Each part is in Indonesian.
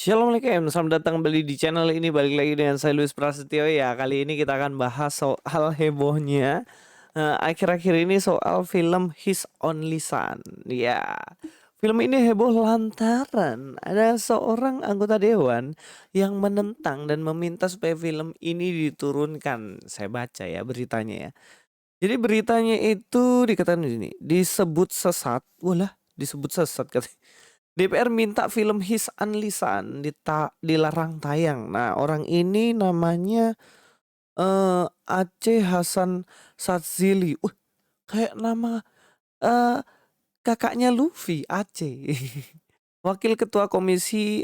Assalamualaikum, selamat datang kembali di channel ini. Balik lagi dengan saya Luis Prasetyo ya. Kali ini kita akan bahas soal hebohnya akhir-akhir ini soal film His Only Son. Ya, film ini heboh lantaran ada seorang anggota dewan yang menentang dan meminta supaya film ini diturunkan. Saya baca ya beritanya ya. Jadi beritanya itu dikatakan di sini disebut sesat. Walah, disebut sesat katanya. DPR minta film His Unlisan dilarang tayang. Nah, orang ini namanya Aceh Hasan Sadzili. Kayak nama eh kakaknya Luffy, Aceh. Wakil Ketua Komisi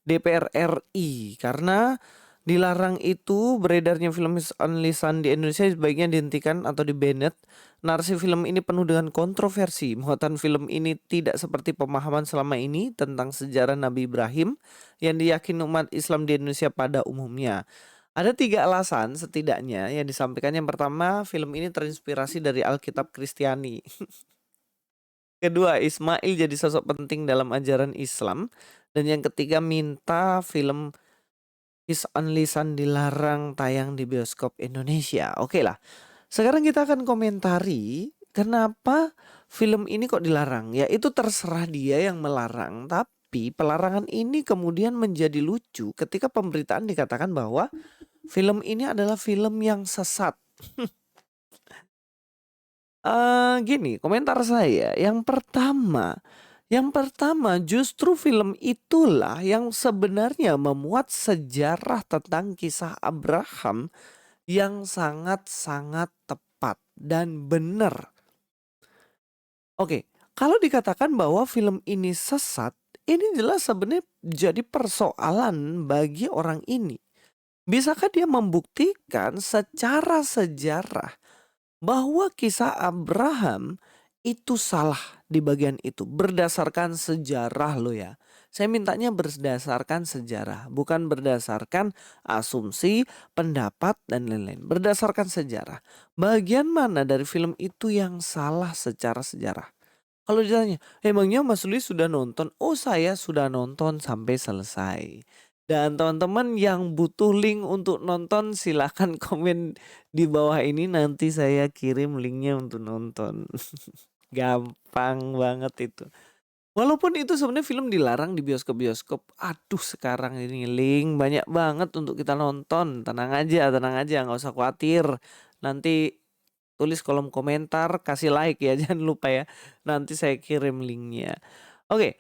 DPR RI, karena dilarang itu beredarnya film Unlisan di Indonesia sebaiknya dihentikan atau di-banned. Narasi film ini penuh dengan kontroversi. Muatan film ini tidak seperti pemahaman selama ini tentang sejarah Nabi Ibrahim yang diyakini umat Islam di Indonesia pada umumnya. Ada 3 alasan setidaknya yang disampaikan. Yang pertama, film ini terinspirasi dari Alkitab Kristiani. Kedua, Ismail jadi sosok penting dalam ajaran Islam. Dan yang ketiga, minta film His Only Son dilarang tayang di bioskop Indonesia. Oke lah, sekarang kita akan komentari kenapa film ini kok dilarang. Ya itu terserah dia yang melarang. Tapi pelarangan ini kemudian menjadi lucu ketika pemberitaan dikatakan bahwa film ini adalah film yang sesat. Gini, komentar saya, yang pertama justru film itulah yang sebenarnya memuat sejarah tentang kisah Abraham yang sangat-sangat tepat dan benar. Oke, kalau dikatakan bahwa film ini sesat, ini jelas sebenarnya jadi persoalan bagi orang ini. Bisakah dia membuktikan secara sejarah bahwa kisah Abraham itu salah di bagian itu berdasarkan sejarah lo ya. Saya mintanya berdasarkan sejarah, bukan berdasarkan asumsi, pendapat dan lain-lain. Berdasarkan sejarah. Bagian mana dari film itu yang salah secara sejarah? Kalau ditanya, emangnya Mas Luis sudah nonton? Oh, saya sudah nonton sampai selesai. Dan teman-teman yang butuh link untuk nonton silahkan komen di bawah ini, nanti saya kirim linknya untuk nonton. Gampang banget itu. Walaupun itu sebenarnya film dilarang di bioskop-bioskop. Aduh, sekarang ini link banyak banget untuk kita nonton. Tenang aja, nggak usah khawatir. Nanti tulis kolom komentar, kasih like ya, jangan lupa ya. Nanti saya kirim linknya. Oke,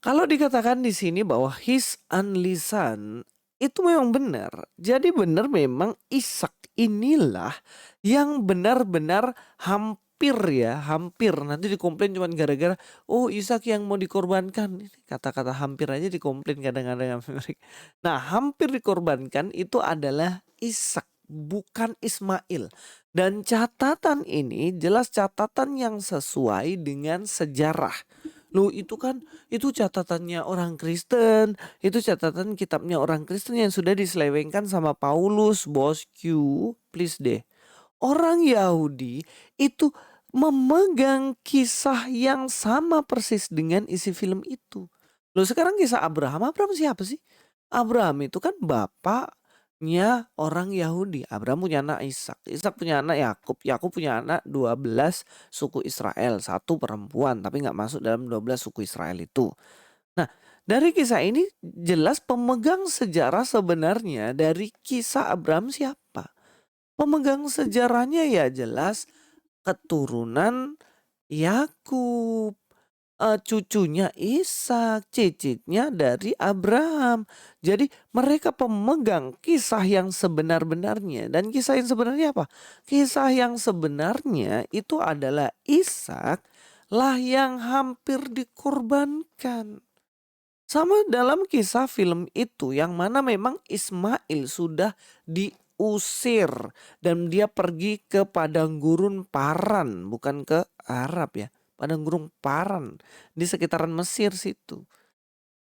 kalau dikatakan di sini bahwa His Only Son itu memang benar. Jadi benar memang Ishak inilah yang benar-benar hampir nanti dikomplain cuma gara-gara oh Ishak yang mau dikorbankan. Ini kata-kata hampir aja dikomplain kadang-kadang sama mereka. Nah, hampir dikorbankan itu adalah Ishak, bukan Ismail. Dan catatan ini jelas catatan yang sesuai dengan sejarah. Loh, itu catatannya orang Kristen, itu catatan kitabnya orang Kristen yang sudah diselewengkan sama Paulus, bosku, please deh. Orang Yahudi itu memegang kisah yang sama persis dengan isi film itu. Loh, sekarang kisah Abraham siapa sih? Abraham itu kan bapaknya orang Yahudi. Abraham punya anak Ishak, Ishak punya anak Yakub, Yakub punya anak 12 suku Israel, satu perempuan tapi nggak masuk dalam 12 suku Israel itu. Nah, dari kisah ini jelas pemegang sejarah sebenarnya dari kisah Abraham siapa? Pemegang sejarahnya ya jelas keturunan Yakub, cucunya Ishak, cicitnya dari Abraham. Jadi mereka pemegang kisah yang sebenar-benarnya. Dan kisah yang sebenarnya apa? Kisah yang sebenarnya itu adalah Ishak lah yang hampir dikorbankan. Sama dalam kisah film itu yang mana memang Ismail sudah diusir dan dia pergi ke padang gurun Paran, bukan ke Arab ya. Padang gurun Paran di sekitaran Mesir situ.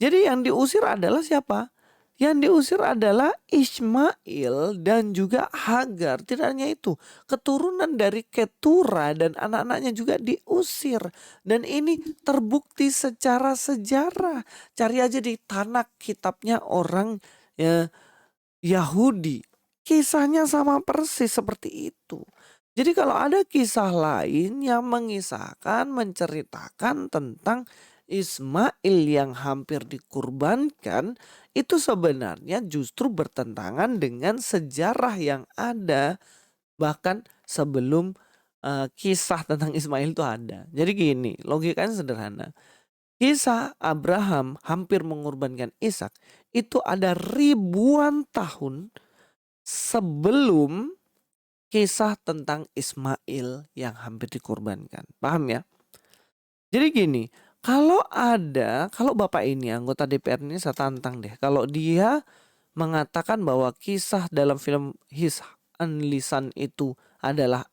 Jadi yang diusir adalah siapa? Yang diusir adalah Ismail dan juga Hagar. Tidak hanya itu, keturunan dari Ketura dan anak-anaknya juga diusir. Dan ini terbukti secara sejarah. Cari aja di Tanakh, kitabnya orang Yahudi. Kisahnya sama persis seperti itu. Jadi kalau ada kisah lain yang mengisahkan, menceritakan tentang Ismail yang hampir dikurbankan, itu sebenarnya justru bertentangan dengan sejarah yang ada. Bahkan sebelum kisah tentang Ismail itu ada. Jadi gini, logikanya sederhana. Kisah Abraham hampir mengorbankan Ishak itu ada ribuan tahun sebelum kisah tentang Ismail yang hampir dikorbankan. Paham ya? Jadi gini, kalau Bapak ini anggota DPR ini saya tantang deh. Kalau dia mengatakan bahwa kisah dalam film His Unlisan itu adalah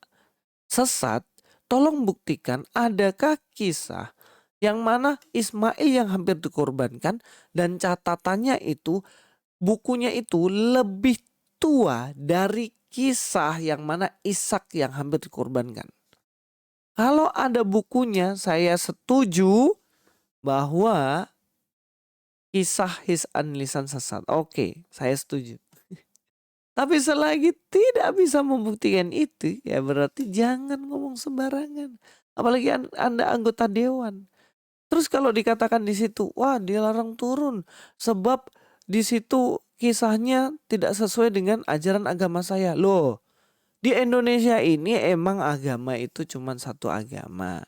sesat, tolong buktikan adakah kisah yang mana Ismail yang hampir dikorbankan dan catatannya itu bukunya itu lebih tua dari kisah yang mana Ishak yang hampir dikorbankan. Kalau ada bukunya, saya setuju bahwa kisah His Unlisan sesat. Oke, saya setuju. Tapi selagi tidak bisa membuktikan itu, ya berarti jangan ngomong sembarangan. Apalagi Anda anggota dewan. Terus kalau dikatakan di situ, wah dilarang turun sebab di situ kisahnya tidak sesuai dengan ajaran agama saya. Loh, di Indonesia ini emang agama itu cuma satu agama.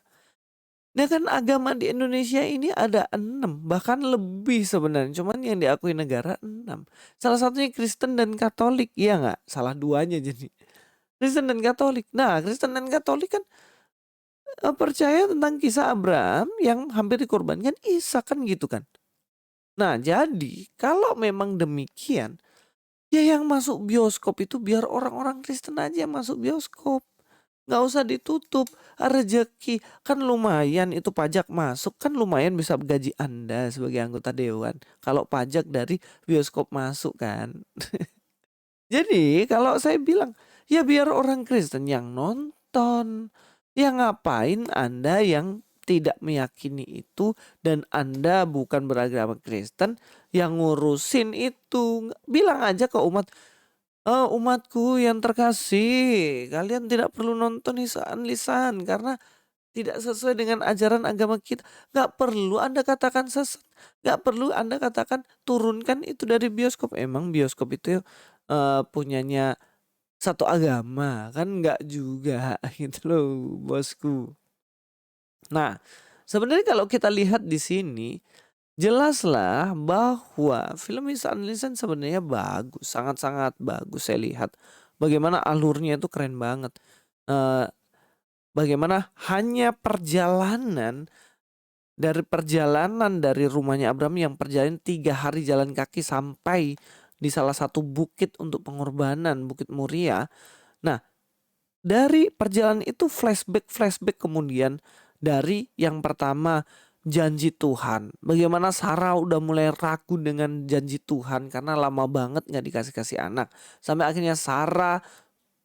Nah kan agama di Indonesia ini ada 6, bahkan lebih sebenarnya. Cuman yang diakui negara 6. Salah satunya Kristen dan Katolik, iya nggak? Salah duanya jadi. Kristen dan Katolik. Nah Kristen dan Katolik kan percaya tentang kisah Abraham yang hampir dikorbankan Ishak kan gitu kan. Nah jadi kalau memang demikian, ya yang masuk bioskop itu biar orang-orang Kristen aja yang masuk bioskop. Nggak usah ditutup, rezeki kan lumayan, itu pajak masuk kan lumayan bisa gaji Anda sebagai anggota dewan. Kalau pajak dari bioskop masuk kan. Jadi kalau saya bilang ya biar orang Kristen yang nonton. Ya ngapain Anda yang tidak meyakini itu dan Anda bukan beragama Kristen yang ngurusin itu. Bilang aja ke umatku yang terkasih, kalian tidak perlu nonton lisan karena tidak sesuai dengan ajaran agama kita. Gak perlu Anda katakan sesat. Gak perlu Anda katakan turunkan itu dari bioskop. Emang bioskop itu punyanya satu agama kan, nggak juga gitu loh bosku. Nah sebenarnya kalau kita lihat di sini jelaslah bahwa film His Unlisan sebenarnya bagus, sangat-sangat bagus. Saya lihat bagaimana alurnya itu keren banget. Bagaimana hanya perjalanan dari rumahnya Abraham yang perjalanan 3 hari jalan kaki sampai di salah satu bukit untuk pengorbanan, Bukit Muria. Nah, dari perjalanan itu flashback kemudian dari yang pertama janji Tuhan. Bagaimana Sarah udah mulai ragu dengan janji Tuhan karena lama banget gak dikasih anak. Sampai akhirnya Sarah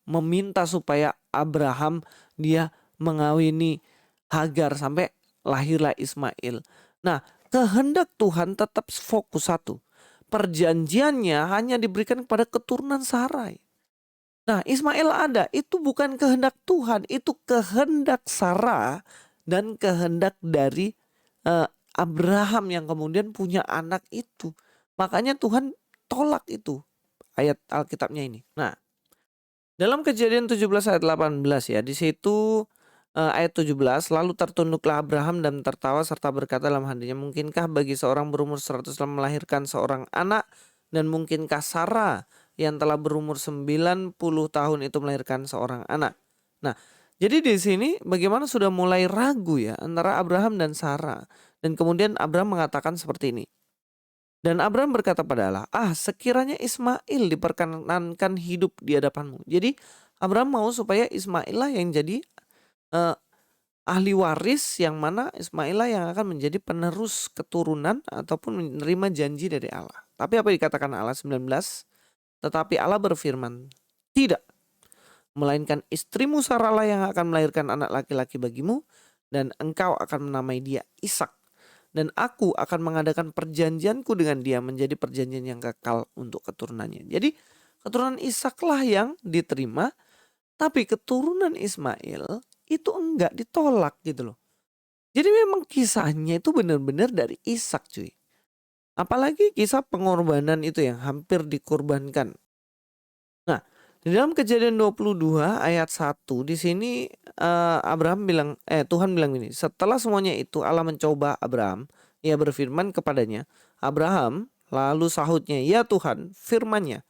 meminta supaya Abraham dia mengawini Hagar sampai lahirlah Ismail. Nah, kehendak Tuhan tetap fokus satu. Perjanjiannya hanya diberikan kepada keturunan Sarai. Nah, Ismail ada, itu bukan kehendak Tuhan, itu kehendak Sarah dan kehendak dari Abraham yang kemudian punya anak itu. Makanya Tuhan tolak itu ayat Alkitabnya ini. Nah, dalam Kejadian 17 ayat 18 ya, di situ ayat 17, lalu tertunduklah Abraham dan tertawa serta berkata dalam hatinya, mungkinkah bagi seorang berumur 100 tahun melahirkan seorang anak, dan mungkinkah Sarah yang telah berumur 90 tahun itu melahirkan seorang anak. Nah, jadi di sini bagaimana sudah mulai ragu ya antara Abraham dan Sarah. Dan kemudian Abraham mengatakan seperti ini. Dan Abraham berkata pada Allah, sekiranya Ismail diperkenankan hidup di hadapanmu. Jadi Abraham mau supaya Ismail lah yang jadi ahli waris, yang mana Ismail lah yang akan menjadi penerus keturunan ataupun menerima janji dari Allah. Tapi apa dikatakan Allah 19? Tetapi Allah berfirman, tidak, melainkan istrimu Saralah yang akan melahirkan anak laki-laki bagimu, dan engkau akan menamai dia Ishak. Dan aku akan mengadakan perjanjianku dengan dia menjadi perjanjian yang kekal untuk keturunannya. Jadi keturunan Ishaklah yang diterima, tapi keturunan Ismail itu enggak, ditolak gitu loh. Jadi memang kisahnya itu benar-benar dari Ishak, cuy. Apalagi kisah pengorbanan itu yang hampir dikorbankan. Nah, di dalam Kejadian 22 ayat 1 di sini Tuhan bilang gini, setelah semuanya itu Allah mencoba Abraham, ia berfirman kepadanya, Abraham, lalu sahutnya, ya Tuhan, firman-Nya,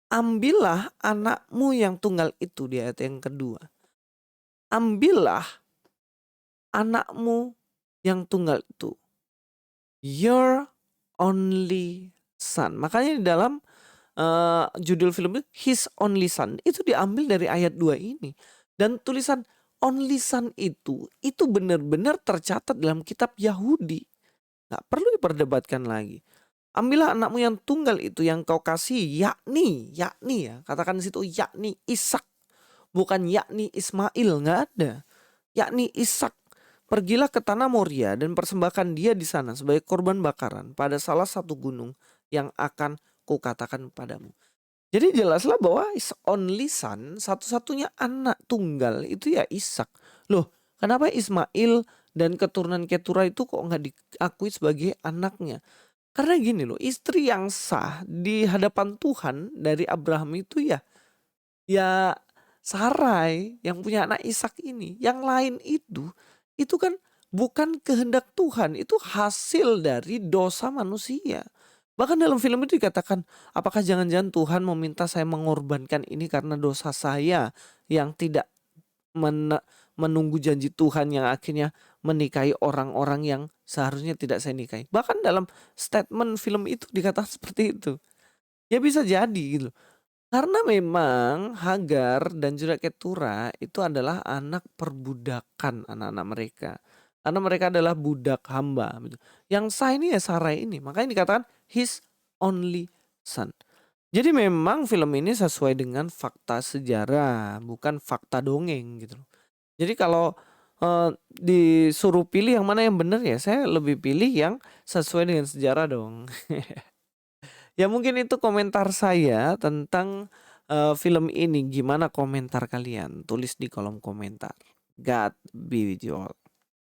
ambillah anakmu yang tunggal itu, di ayat yang kedua. Ambillah anakmu yang tunggal itu, your only son. Makanya di dalam judul film itu His Only Son itu diambil dari ayat 2 ini. Dan tulisan only son itu benar-benar tercatat dalam kitab Yahudi. Gak perlu diperdebatkan lagi. Ambillah anakmu yang tunggal itu yang kau kasih, yakni ya, katakan di situ yakni Ishak, bukan yakni Ismail, nggak ada. Yakni Ishak. Pergilah ke tanah Moria dan persembahkan dia di sana sebagai korban bakaran pada salah satu gunung yang akan kukatakan padamu. Jadi jelaslah bahwa only son, satu-satunya anak tunggal itu ya Ishak. Loh, kenapa Ismail dan keturunan Ketura itu kok nggak diakui sebagai anaknya? Karena gini loh, istri yang sah di hadapan Tuhan dari Abraham itu ya Sarai yang punya anak Ishak ini. Yang lain itu kan bukan kehendak Tuhan, itu hasil dari dosa manusia. Bahkan dalam film itu dikatakan, apakah jangan-jangan Tuhan meminta saya mengorbankan ini karena dosa saya yang tidak menunggu janji Tuhan yang akhirnya menikahi orang-orang yang seharusnya tidak saya nikahi. Bahkan dalam statement film itu dikatakan seperti itu. Ya bisa jadi gitu. Karena memang Hagar dan juga Ketura itu adalah anak perbudakan anak-anak mereka. Karena mereka adalah budak hamba. Yang sah ini ya Sarai ini. Makanya dikatakan his only son. Jadi memang film ini sesuai dengan fakta sejarah, bukan fakta dongeng gitu. Jadi kalau disuruh pilih yang mana yang benar ya saya lebih pilih yang sesuai dengan sejarah dong. Ya mungkin itu komentar saya tentang film ini. Gimana komentar kalian? Tulis di kolom komentar. God be with you all.